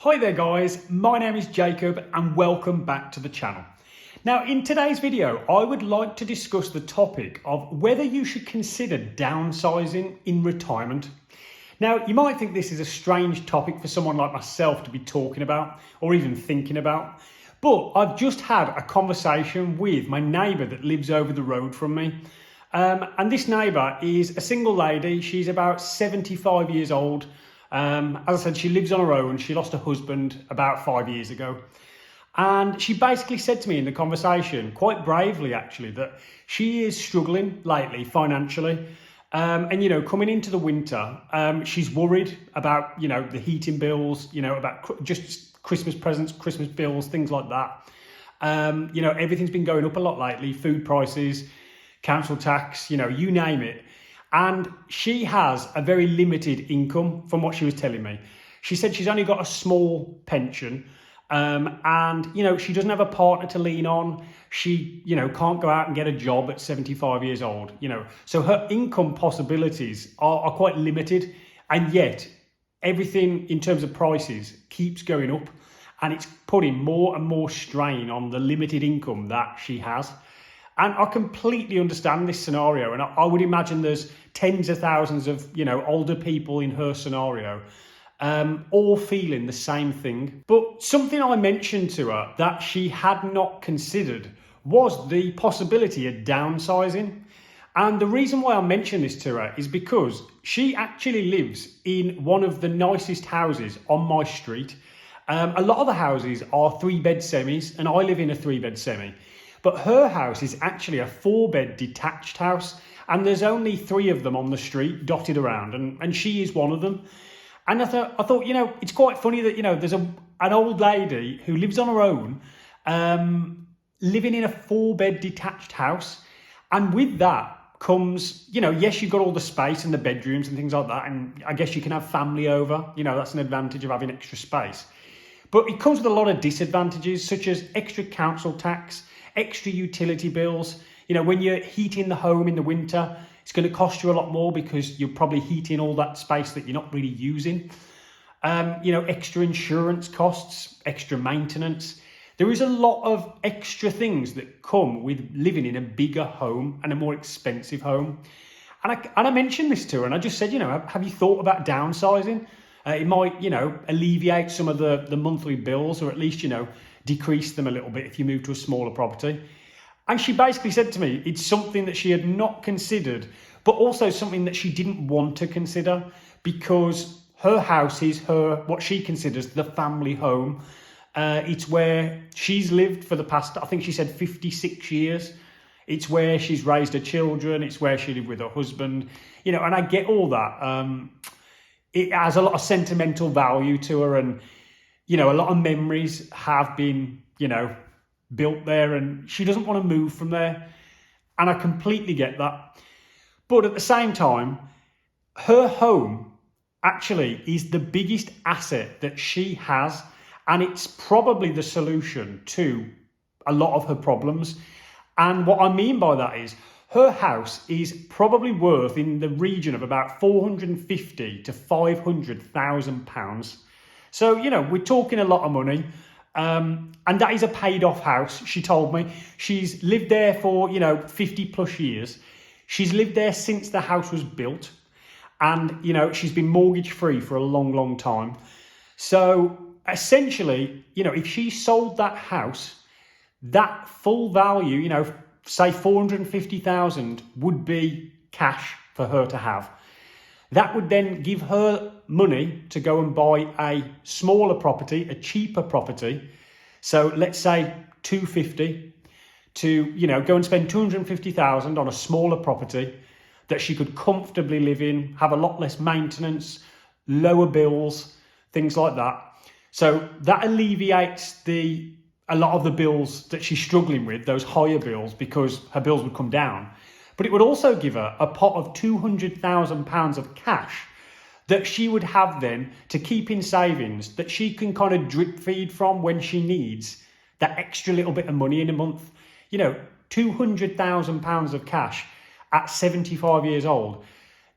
Hi there guys, my name is Jacob and welcome back to the channel. Now in today's video, I would like to discuss the topic of whether you should consider downsizing in retirement. Now you might think this is a strange topic for someone like myself to be talking about or even thinking about, but I've just had a conversation with my neighbour that lives over the road from me. And this neighbour is a single lady. She's about 75 years old. As I said, she lives on her own. She lost her husband about 5 years ago. And she basically said to me in the conversation, quite bravely actually, that she is struggling lately financially. And coming into the winter, she's worried about, the heating bills, about just Christmas presents, Christmas bills, things like that. Everything's been going up a lot lately, food prices, council tax, you name it. And she has a very limited income from what she was telling me. She said she's only got a small pension and she doesn't have a partner to lean on. She, can't go out and get a job at 75 years old, So her income possibilities are quite limited. And yet everything in terms of prices keeps going up and it's putting more and more strain on the limited income that she has. And I completely understand this scenario. And I would imagine there's tens of thousands of, older people in her scenario, all feeling the same thing. But something I mentioned to her that she had not considered was the possibility of downsizing. And the reason why I mention this to her is because she actually lives in one of the nicest houses on my street. A lot of the houses are 3-bed semis and I live in a 3-bed semi. But her house is actually a 4-bed detached house and there's only 3 of them on the street dotted around and she is one of them. And I thought, it's quite funny that, there's an old lady who lives on her own, living in a 4-bed detached house. And with that comes, yes, you've got all the space and the bedrooms and things like that. And I guess you can have family over, that's an advantage of having extra space. But it comes with a lot of disadvantages such as extra council tax, extra utility bills. When you're heating the home in the winter, it's going to cost you a lot more because you're probably heating all that space that you're not really using. Extra insurance costs, extra maintenance. There is a lot of extra things that come with living in a bigger home and a more expensive home. And I mentioned this to her and I just said, have you thought about downsizing? It might, alleviate some of the monthly bills or at least, decrease them a little bit if you move to a smaller property. And she basically said to me, it's something that she had not considered, but also something that she didn't want to consider because her house is what she considers the family home. It's where she's lived for the past, I think she said 56 years. It's where she's raised her children. It's where she lived with her husband, and I get all that. It has a lot of sentimental value to her and, a lot of memories have been, built there and she doesn't want to move from there. And I completely get that. But at the same time, her home actually is the biggest asset that she has. And it's probably the solution to a lot of her problems. And what I mean by that is her house is probably worth in the region of about £450,000 to £500,000. So, we're talking a lot of money. And that is a paid off house, she told me. She's lived there for, 50 plus years. She's lived there since the house was built. And, she's been mortgage free for a long, long time. So essentially, if she sold that house, that full value, say 450,000 would be cash for her to have. That would then give her money to go and buy a smaller property, a cheaper property. So let's say 250 to, go and spend 250,000 on a smaller property that she could comfortably live in, have a lot less maintenance, lower bills, things like that. So that alleviates a lot of the bills that she's struggling with, those higher bills, because her bills would come down. But it would also give her a pot of £200,000 of cash that she would have then to keep in savings that she can kind of drip feed from when she needs that extra little bit of money in a month. £200,000 of cash at 75 years old.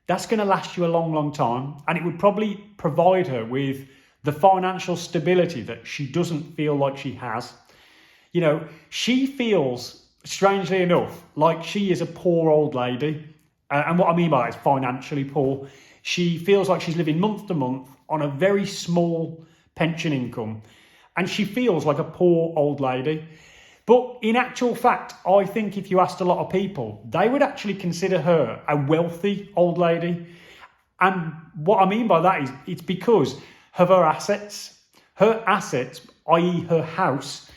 That's going to last you a long, long time. And it would probably provide her with the financial stability that she doesn't feel like she has. You know, she feels, strangely enough, like she is a poor old lady. And what I mean by that is financially poor. She feels like she's living month to month on a very small pension income. And she feels like a poor old lady. But in actual fact, I think if you asked a lot of people, they would actually consider her a wealthy old lady. And what I mean by that is it's because of her assets. Her assets, i.e. her house,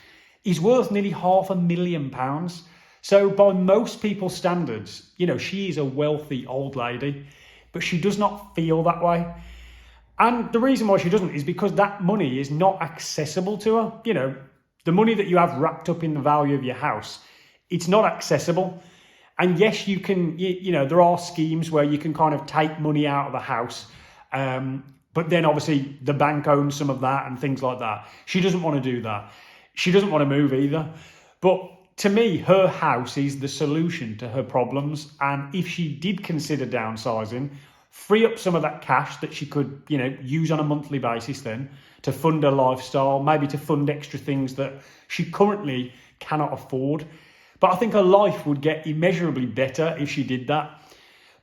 is worth nearly £500,000. So by most people's standards, you know, she is a wealthy old lady, but she does not feel that way. And the reason why she doesn't is because that money is not accessible to her. You know, the money that you have wrapped up in the value of your house, it's not accessible. And yes, you can, you know, there are schemes where you can kind of take money out of the house. But then obviously the bank owns some of that and things like that. She doesn't want to do that. She doesn't want to move either. But to me, her house is the solution to her problems. And if she did consider downsizing, free up some of that cash that she could, you know, use on a monthly basis then to fund her lifestyle, maybe to fund extra things that she currently cannot afford. But I think her life would get immeasurably better if she did that.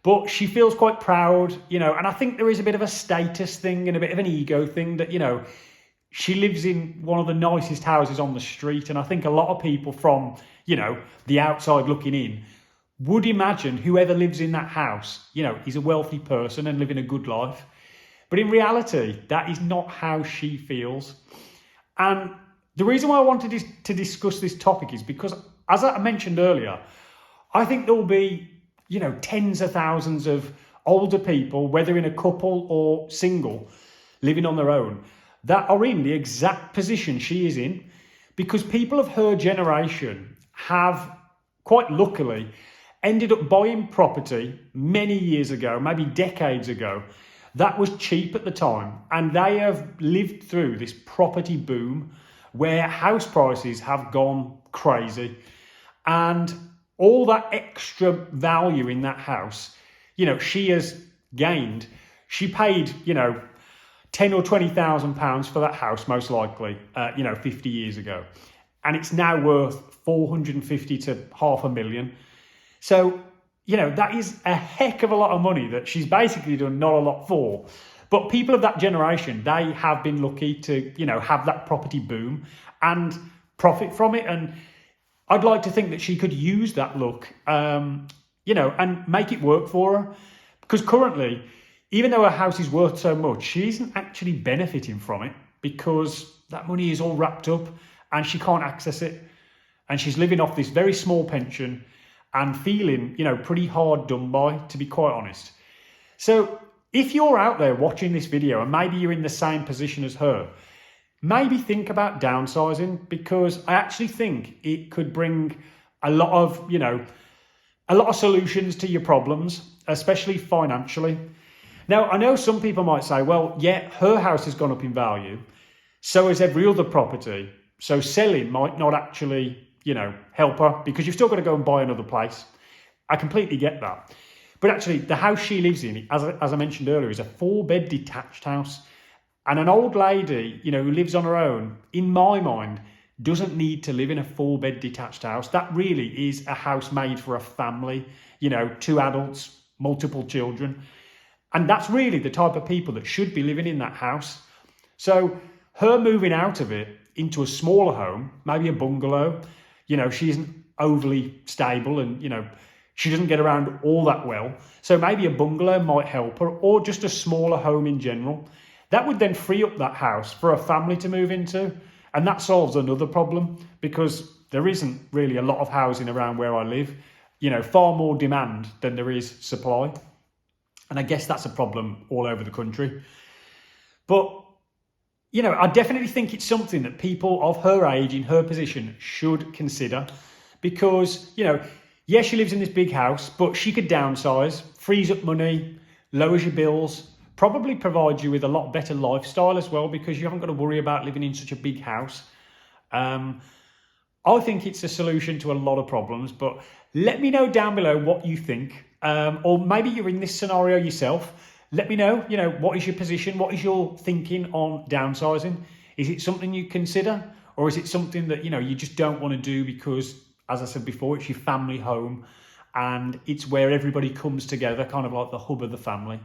But she feels quite proud, you know, and I think there is a bit of a status thing and a bit of an ego thing that, you know, she lives in one of the nicest houses on the street. And I think a lot of people from, you know, the outside looking in would imagine whoever lives in that house, you know, is a wealthy person and living a good life. But in reality, that is not how she feels. And the reason why I wanted to discuss this topic is because, as I mentioned earlier, I think there will be, you know, tens of thousands of older people, whether in a couple or single, living on their own, that are in the exact position she is in, because people of her generation have, quite luckily, ended up buying property many years ago, maybe decades ago, that was cheap at the time. And they have lived through this property boom where house prices have gone crazy. And all that extra value in that house, you know, she has gained. She paid, you know, 10 or 20,000 pounds for that house, most likely, 50 years ago. And it's now worth 450 to £500,000. So, you know, that is a heck of a lot of money that she's basically done not a lot for. But people of that generation, they have been lucky to, you know, have that property boom and profit from it. And I'd like to think that she could use that luck, you know, and make it work for her. Because currently, even though her house is worth so much, she isn't actually benefiting from it because that money is all wrapped up and she can't access it. And she's living off this very small pension and feeling, you know, pretty hard done by, to be quite honest. So if you're out there watching this video and maybe you're in the same position as her, maybe think about downsizing, because I actually think it could bring a lot of solutions to your problems, especially financially. Now, I know some people might say, well, yeah, her house has gone up in value. So has every other property. So selling might not actually, you know, help her because you've still got to go and buy another place. I completely get that. But actually, the house she lives in, as I mentioned earlier, is a 4-bed detached house. And an old lady, you know, who lives on her own, in my mind, doesn't need to live in a 4-bed detached house. That really is a house made for a family, you know, 2 adults, multiple children. And that's really the type of people that should be living in that house. So her moving out of it into a smaller home, maybe a bungalow, you know, she isn't overly stable and, you know, she doesn't get around all that well. So maybe a bungalow might help her, or just a smaller home in general. That would then free up that house for a family to move into. And that solves another problem, because there isn't really a lot of housing around where I live. You know, far more demand than there is supply. And I guess that's a problem all over the country. But, you know, I definitely think it's something that people of her age, in her position, should consider. Because, you know, yes, she lives in this big house, but she could downsize, frees up money, lowers your bills, probably provides you with a lot better lifestyle as well, because you haven't got to worry about living in such a big house. I think it's a solution to a lot of problems, but let me know down below what you think. Or maybe you're in this scenario yourself. Let me know, what is your position? What is your thinking on downsizing? Is it something you consider? Or is it something that, you just don't want to do because, as I said before, it's your family home and it's where everybody comes together, kind of like the hub of the family.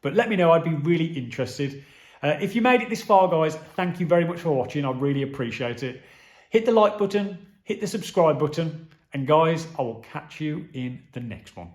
But let me know, I'd be really interested. If you made it this far, guys, thank you very much for watching. I really appreciate it. Hit the like button, hit the subscribe button, and guys, I will catch you in the next one.